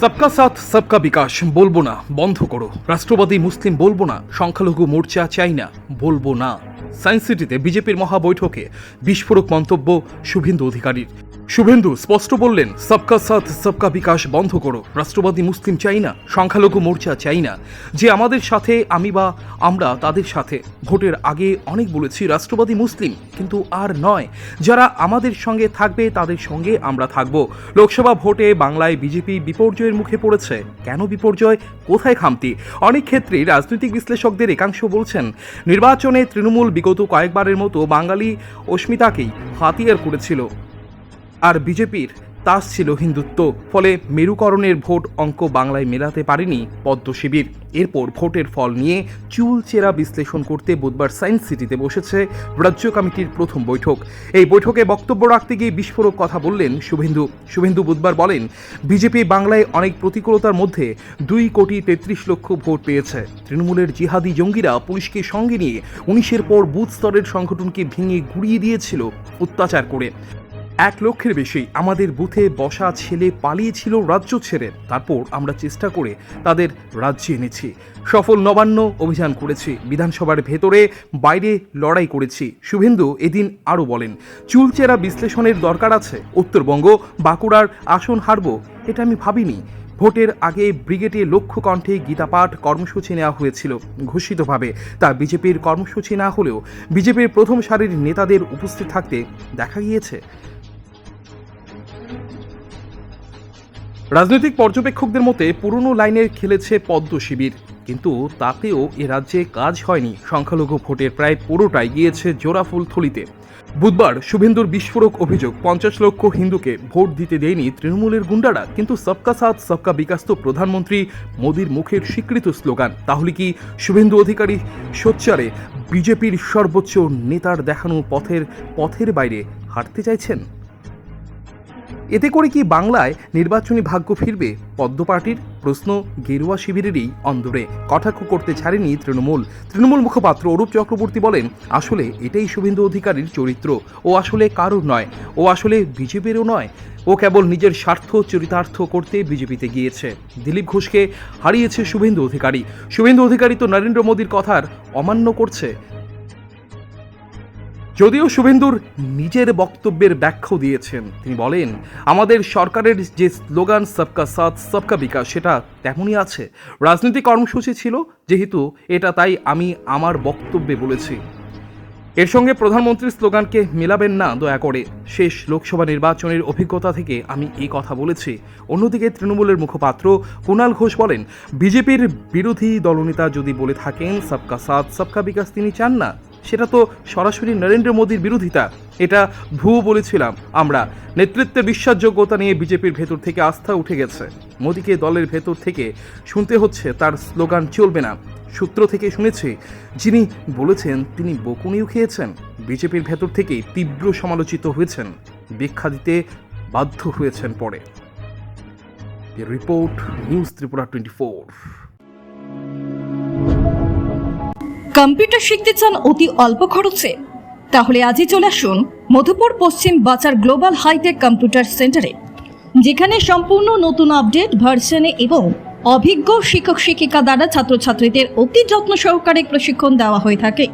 सबका साथ सबका বিকাশ বলবো না, বন্ধ করো। রাষ্ট্রবাদী মুসলিম বলবো না, সংখ্যালঘু মোর্চা চাই না, বলবো না। সায়েন্স সিটিতে বিজেপির মহাবৈঠকে বিস্ফোরক মন্তব্য শুভেন্দু অধিকারীর। শুভেন্দু স্পষ্ট বললেন, সবকা সাথ সবকা বিকাশ বন্ধ করো। রাষ্ট্রবাদী মুসলিম চাই না, সংখ্যালঘু মোর্চা চাই না। যে আমাদের সাথে আমরা তাদের সাথে। ভোটের আগে অনেক বলেছি রাষ্ট্রবাদী মুসলিম, কিন্তু আর নয়। যারা আমাদের সঙ্গে থাকবে তাদের সঙ্গে আমরা থাকব। লোকসভা ভোটে বাংলায় বিজেপি বিপর্যয়ের মুখে পড়েছে। কেন বিপর্যয়, কোথায় খামতি? অনেক ক্ষেত্রেই রাজনৈতিক বিশ্লেষকদের একাংশ বলছেন, নির্বাচনে তৃণমূল বিগত কয়েকবারের মতো বাঙালি অস্মিতাকেই হাতিয়ার করেছিল, আর বিজেপির তাস ছিল হিন্দুত্ব। ফলে মেরুকরণের ভোট অঙ্ক বাংলায় মেলাতে পারেনি পদ্ম শিবির। এরপর ভোটের ফল নিয়ে চুলচেরা বিশ্লেষণ করতে বুধবার সায়েন্স সিটিতে বসেছে রাজ্য কমিটির প্রথম বৈঠক। এই বৈঠকে বক্তব্য রাখতে গিয়ে বিস্ফোরক কথা বললেন শুভেন্দু বুধবার বলেন, বিজেপি বাংলায় অনেক প্রতিকূলতার মধ্যে 2,33,00,000 ভোট পেয়েছে। তৃণমূলের জিহাদি জঙ্গিরা পুলিশকে সঙ্গে নিয়ে 19-এর পর বুথ স্তরের সংগঠনকে ভেঙে গুড়িয়ে দিয়েছিল অত্যাচার করে। 1 লক্ষের বেশি আমাদের বুথে বসা ছেলে পালিয়েছিল রাজ্য ছেড়ে। তারপর আমরা চেষ্টা করে তাদের রাজ্যে এনেছি। সফল নবান্ন অভিযান করেছি, বিধানসভার ভেতরে বাইরে লড়াই করেছি। শুভেন্দু এদিন আরও বলেন, চুলচেরা বিশ্লেষণের দরকার আছে। উত্তরবঙ্গ বাঁকুড়ার আসন হারব এটা আমি ভাবিনি। ভোটের আগে ব্রিগেডে লক্ষ্য কণ্ঠে গীতাপাঠ কর্মসূচি নেওয়া হয়েছিল ঘোষিতভাবে। তা বিজেপির কর্মসূচি না হলেও বিজেপির প্রথম সারির নেতাদের উপস্থিত থাকতে দেখা গিয়েছে। রাজনৈতিক পর্যবেক্ষকদের মতে পুরনো লাইনের খেলেছে পদ্ম শিবির, কিন্তু তাতেও এ রাজ্যে কাজ হয়নি। সংখ্যালঘু ভোটের প্রায় পুরোটাই গিয়েছে জোড়াফুল থলিতে। বুধবার শুভেন্দুর বিস্ফোরক অভিযোগ, 50 লক্ষ হিন্দুকে ভোট দিতে দেয়নি তৃণমূলের গুন্ডারা। কিন্তু সবকা সাথ সবকা বিকাশ তো প্রধানমন্ত্রী মোদির মুখের স্বীকৃত স্লোগান। তাহলে কি শুভেন্দু অধিকারী সোচ্চারে বিজেপির সর্বোচ্চ নেতার দেখানো পথের বাইরে হাঁটতে চাইছেন? এতে করে কি বাংলায় নির্বাচনী ভাগ্য ফিরবে পদ্ম পার্টির? প্রশ্ন গেরুয়া শিবিরেরই অন্দরে। কটাক্ষ করতে ছাড়েনি তৃণমূল মুখপাত্র অরূপ চক্রবর্তী বলেন, আসলে এটাই শুভেন্দু অধিকারীর চরিত্র। ও আসলে কারোর নয়, ও আসলে বিজেপিরও নয়। ও কেবল নিজের স্বার্থ চরিতার্থ করতে বিজেপিতে গিয়েছে। দিলীপ ঘোষকে হারিয়েছে শুভেন্দু অধিকারী তো নরেন্দ্র মোদীর কথার অমান্য করছে। যদিও শুভেন্দুর নিজের বক্তব্যের ব্যাখ্যাও দিয়েছেন। তিনি বলেন, আমাদের সরকারের যে স্লোগান সবকা সাথ সবকা বিকাশ সেটা তেমনই আছে। রাজনৈতিক কর্মসূচি ছিল যেহেতু এটা, তাই আমি আমার বক্তব্যে বলেছি। এর সঙ্গে প্রধানমন্ত্রীর স্লোগানকে মেলাবেন না দয়া করে। শেষ লোকসভা নির্বাচনের অভিজ্ঞতা থেকে আমি এই কথা বলেছি। অন্যদিকে তৃণমূলের মুখপাত্র কুণাল ঘোষ বলেন, বিজেপির বিরোধী দলনেতা যদি বলে থাকেন সবকা সাথ সবকা বিকাশ তিনি চান না, সেটা তো সরাসরি নরেন্দ্র মোদীর বিরোধিতা। এটা ভুয়ো বলেছিলাম আমরা। নেতৃত্বের বিশ্বাসযোগ্যতা নিয়ে বিজেপির ভেতর থেকে আস্থা উঠে গেছে। মোদীকে দলের ভেতর থেকে শুনতে হচ্ছে তার স্লোগান চলবে না। সূত্র থেকে শুনেছি, যিনি বলেছেন তিনি বকুনিও খেয়েছেন। বিজেপির ভেতর থেকে তীব্র সমালোচিত হয়েছেন, ব্যাখ্যা দিতে বাধ্য হয়েছেন পরে। Report news Tripura 24। কম্পিউটার শিখতে চান অতি অল্প খরচে? তাহলে আজই চলে আসুন মধুপুর পশ্চিম বাজার গ্লোবাল হাইটেক কম্পিউটার সেন্টারে, যেখানে সম্পূর্ণ নতুন আপডেট ভার্সনে এবং অভিজ্ঞ শিক্ষক শিক্ষিকা দ্বারা ছাত্রছাত্রীদের অতি যত্ন সহকারে প্রশিক্ষণ দেওয়া হয়ে থাকে।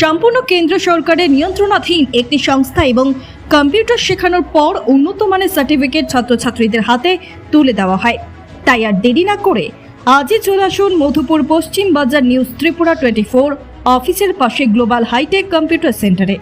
সম্পূর্ণ কেন্দ্র সরকারের নিয়ন্ত্রণাধীন একটি সংস্থা এবং কম্পিউটার শেখানোর পর উন্নত মানের সার্টিফিকেট ছাত্রছাত্রীদের হাতে তুলে দেওয়া হয়। তাই আর দেরি না করে আজই চলে আসুন মধুপুর পশ্চিম বাজার নিউজ ত্রিপুরা 24 অফিসের পাশে গ্লোবাল হাইটেক কম্পিউটার সেন্টারে।